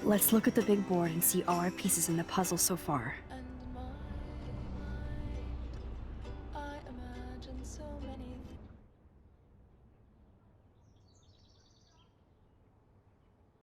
Let's look at the big board and see all our pieces in the puzzle so far. And